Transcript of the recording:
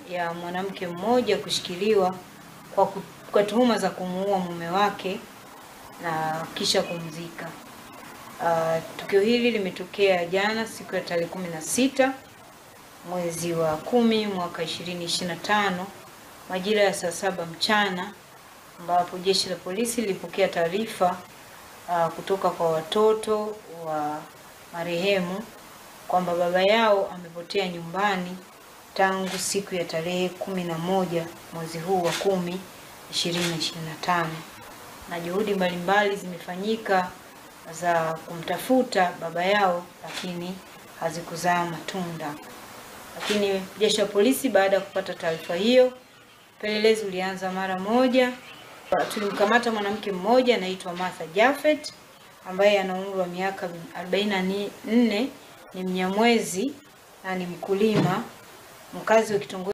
ya mwanamke mmoja kushikiliwa kwa tuhuma za kumuua mume wake na kisha kumzika. Tukio hili limetokea jana siku ya tarehe 16 mwezi wa 10 mwaka 2025 majira ya saa 7 mchana, ambapo jeshi la polisi lilipokea taarifa kutoka kwa watoto wa marehemu kwamba baba yao amepotea nyumbani tangu siku ya tarehe 11 mwezi huu wa 10 2025, na juhudi mbalimbali zimefanyika za kumtafuta baba yao, lakini hazikuzaa matunda. Lakini jeshi la polisi baada ya kupata taarifa hiyo, pelelezi ulianza mara moja. Tulimkamata mwanamke mmoja anaitwa Martha Japhet ambaye ana umri wa miaka 44, ni Mnyamwezi na ni mkulima mkazi wa kitongoji